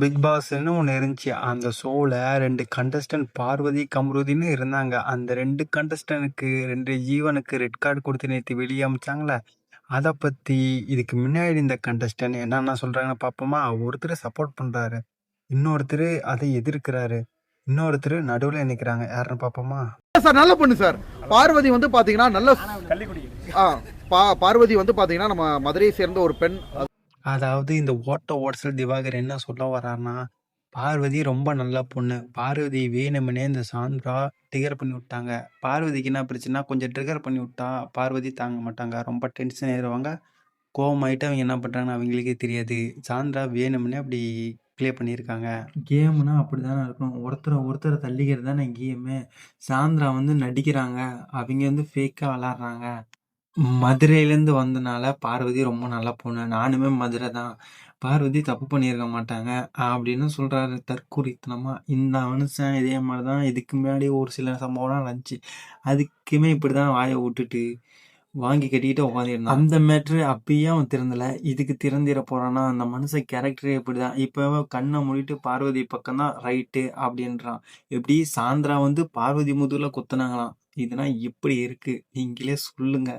Big பாஸ்ன்னு ஒண்ணு இருந்துச்சு. அந்த ஷோல 2 கண்டஸ்டன்ட் பார்வதி, கம்ருதீன்னு இருந்தாங்க. அந்த 2 கண்டஸ்டன்ட்க்கு 2 ஜீவனுக்கு ரெட் கார்ட் குடுத்து நேத்து வெளிய அனுப்பிச்சாங்கல்ல. அத பத்தி இதுக்கு முன்னாடி இந்த கண்டஸ்டன்ட் என்னென்ன சொல்றாங்கன்னு பார்ப்போமா? ஒருத்தரு சப்போர்ட் பண்றாரு. இன்னொருத்தரு அதை எதிர்க்கிறாரு. இன்னொருத்தரு நடுவுல நிக்கிறாங்க. யாருன்னு பார்ப்போமா? சார் நல்ல பொண்ணு சார். பார்வதி வந்து பாத்தீங்கன்னா நல்ல பார்வதி வந்து பாத்தீங்கன்னா நம்ம மதுரையை சேர்ந்த ஒரு பெண். அதாவது இந்த ஓட்டல் திவாகர் என்ன சொல்ல வர்றாருன்னா, பார்வதி ரொம்ப நல்ல பொண்ணு. பார்வதி வேணும்னே இந்த சாந்திரா ட்ரிகர் பண்ணி விட்டாங்க. பார்வதிக்கு என்ன பிரச்சனைனா, கொஞ்சம் ட்ரிகர் பண்ணி விட்டா பார்வதி தாங்க மாட்டாங்க. ரொம்ப டென்ஷன் ஆயிருவாங்க. கோவமாயிட்டு அவங்க என்ன பண்றாங்கன்னு அவங்களுக்கே தெரியாது. சாந்திரா வேணும்னே அப்படி ப்ளே பண்ணியிருக்காங்க. கேம்னா அப்படிதானே இருக்கணும். ஒருத்தரை தள்ளிக்கிறது தானே கேமு. சாந்திரா வந்து நடிக்கிறாங்க. அவங்க வந்து ஃபேக்கா விளாட்றாங்க. மதுரையிலேருந்து வந்தனால பார்வதி ரொம்ப நல்ல பொண்ணு. நானுமே மதுரை தான். பார்வதி தப்பு பண்ணியிருக்க மாட்டாங்க அப்படின்னு சொல்றாரு தற்குறித்தனமா. இந்த மனுஷன் இதே மாதிரி தான் இதுக்கு முன்னாடி ஒரு சில சம்பவம்லாம் நடந்துச்சு. அதுக்குமே இப்படிதான் வாயை விட்டுட்டு வாங்கி கட்டிக்கிட்டு உட்காந்துருந்தான். அந்த மேட்ரு அப்பயே அவன் திறந்தல. இதுக்கு திறந்திட போறான்னா அந்த மனுஷன் கேரக்டரே இப்படிதான். இப்போ கண்ணை மூடிட்டு பார்வதி பக்கம் தான் ரைட்டு அப்படின்றான். எப்படி சாந்திரா வந்து பார்வதி முதுகுல குத்துனாங்களாம். இதெல்லாம் எப்படி இருக்கு நீங்களே சொல்லுங்க.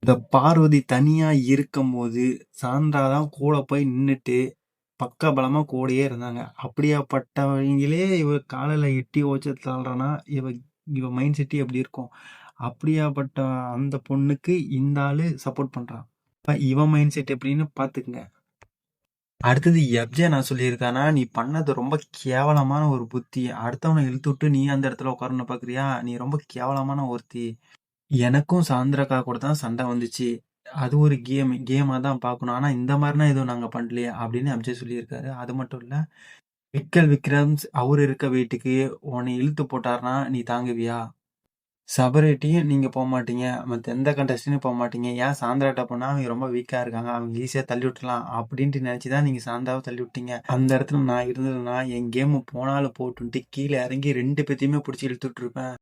இந்த பார்வதி தனியா இருக்கும்போது சாந்திரா தான் கூட போய் நின்னுட்டு பக்கபலமா கூடயே இருந்தாங்க. அப்படியாப்பட்டவங்களே இவ காலில் எட்டி ஓச்சு தள்ளுறான்னா இவ மைண்ட் செட்டு எப்படி இருக்கும்? அப்படியாப்பட்ட அந்த பொண்ணுக்கு இந்த ஆளு சப்போர்ட் பண்றான். இவன் மைண்ட் செட் எப்படின்னு பாத்துக்குங்க. அடுத்தது எப்ஜே நான் சொல்லியிருக்கானா, நீ பண்ணது ரொம்ப கேவலமான ஒரு புத்தி. அடுத்தவனை இழுத்து விட்டு நீ அந்த இடத்துல உட்காரன்னு பாக்குறியா? நீ ரொம்ப கேவலமான ஒருத்தி. எனக்கும் சாந்திரக்கா கூட தான் சண்டை வந்துச்சு. அது ஒரு கேமா தான் பார்க்கணும். ஆனா இந்த மாதிரினா எதுவும் நாங்க பண்ணலையே அப்படின்னு அப்ஜே சொல்லியிருக்காரு. அது மட்டும் இல்ல, விக்கல் விக்ரம்ஸ் அவரு இருக்க வீட்டுக்கு உன்னை இழுத்து போட்டாருன்னா நீ தாங்குவியா? சபரேட்டியும் நீங்க போக மாட்டீங்க. மத்த எந்த கண்டஸ்டன்ட்டும் போக மாட்டீங்க. ஏன் சாந்திராட்ட போனா அவங்க ரொம்ப வீக்கா இருக்காங்க. அவங்க ஈஸியா தள்ளி விட்டுலாம் அப்படின்ட்டு நினைச்சுதான் நீங்க சாந்தாவை தள்ளி விட்டீங்க. அந்த இடத்துல நான் இருந்ததுன்னா என் கேம் போனாலும் போட்டுன்ட்டு கீழே இறங்கி 2 பேத்தையுமே பிடிச்சி இழுத்துட்டு இருப்பேன்.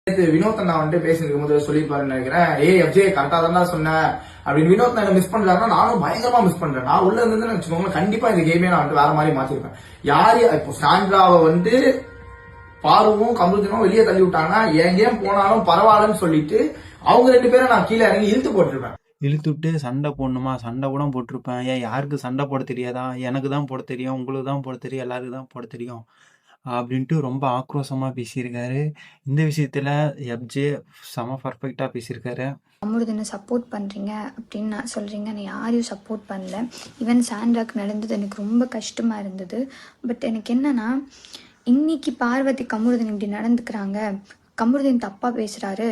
வினோத் அண்ணா வந்துட்டு பேசிருக்கும் போது சொல்லியிருப்பாருன்னு நினைக்கிறேன். எஃப்ஜே கரெக்டா தான் சொன்னேன் அப்படின்னு. வினோத் அண்ணா மிஸ் பண்ணலாம்னா நானும் பயங்கரமா மிஸ் பண்றேன். நான் உள்ள இருந்து வச்சுக்கோங்க, கண்டிப்பா இந்த கேமே நான் வேற மாதிரி மாத்திருப்பேன். யாரு இப்போ சாண்ட்ராவை வந்து பாருவும் கமருதீனும் வெளியே தள்ளி விட்டாங்கன்னா என் கேம் போனாலும் பரவாயில்லன்னு சொல்லிட்டு அவங்க 2 பேரும் நான் கீழே இறங்கி இழுத்து போட்டிருப்பேன். இழுத்துட்டு சண்டை போடணுமா? சண்டை கூட போட்டிருப்பேன். ஏன் யாருக்கு சண்டை போட தெரியாதா? எனக்கு தான் போட தெரியும், உங்களுக்கு தான் போட தெரியும், எல்லாருக்கும் தான் போட தெரியும் அப்படின்ட்டு ரொம்ப ஆக்ரோஷமா பேசியிருக்காரு. இந்த விஷயத்துல எப்ஜே செம பர்ஃபெக்டா பேசியிருக்காரு. கமருதீனை சப்போர்ட் பண்ணுறீங்க அப்படின்னு நான் சொல்கிறீங்க. நான் யாரையும் சப்போர்ட் பண்ணல. ஈவன் சாண்ட்ராக்கு நடந்தது எனக்கு ரொம்ப கஷ்டமாக இருந்தது. பட் எனக்கு என்னன்னா, இன்னைக்கு பார்வதி கமருதீன் இப்படி நடந்துக்கிறாங்க, கமருதீன் தப்பாக பேசுகிறாரு,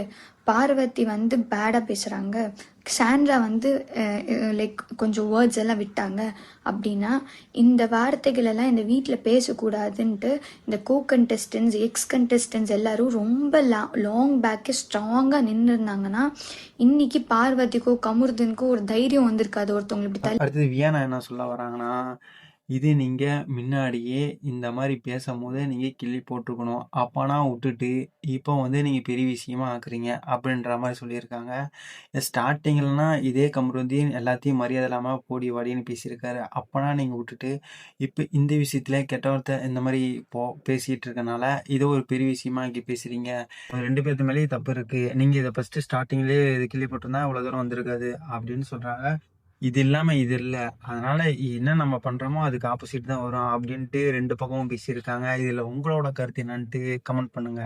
பார்வதி வந்து பேடாக பேசுகிறாங்க, சாண்ட்ரா வந்து லைக் கொஞ்சம் வேர்ட்ஸ் எல்லாம் விட்டாங்க அப்படின்னா இந்த வார்த்தைகள் எல்லாம் இந்த வீட்டில் பேசக்கூடாதுன்ட்டு இந்த கண்டெஸ்டன்ஸ் கண்டெஸ்டன்ஸ் எல்லாரும் ரொம்ப லாங் பேக்கே ஸ்ட்ராங்காக நின்று இருந்தாங்கன்னா இன்னைக்கு பார்வதிக்கோ கமருதீனுக்கோ ஒரு தைரியம் வந்திருக்காது ஒருத்தவங்க இப்படி தள்ளி. அடுத்தது வியானா என்ன சொல்ல வராங்கன்னா, இது நீங்க முன்னாடியே இந்த மாதிரி பேசும்போது நீங்க கிள்ளி போட்டிருக்கணும். அப்பனா விட்டுட்டு இப்போ வந்து நீங்க பெரிய விஷயமா ஆக்குறீங்க அப்படின்ற மாதிரி சொல்லியிருக்காங்க. ஸ்டார்டிங்லனா இதே கமருதீன் எல்லாத்தையும் மரியாதை இல்லாம போடி வாடின்னு பேசியிருக்காரு. அப்பனா நீங்க விட்டுட்டு இப்போ இந்த விஷயத்துல கெட்ட வார்த்தை இந்த மாதிரி பேசிட்டு இருக்கனால இதை ஒரு பெரிய விஷயமா ஆக்கி பேசுறீங்க. 2 பேர்த்து மேலேயும் தப்பு இருக்கு. நீங்க இதை ஃபர்ஸ்ட் ஸ்டார்டிங்லயே இது கிள்ளி போட்டிருந்தா இவ்வளவு தூரம் வந்திருக்காது அப்படின்னு சொல்றாங்க. இது இல்லாம இது இல்ல. அதனால என்ன நம்ம பண்றோமோ அதுக்கு ஆப்போசிட் தான் வரும் அப்படின்ட்டு 2 பக்கமும் பேசியிருக்காங்க. இதுல உங்களோட கருத்து என்னன்ட்டு கமெண்ட் பண்ணுங்க.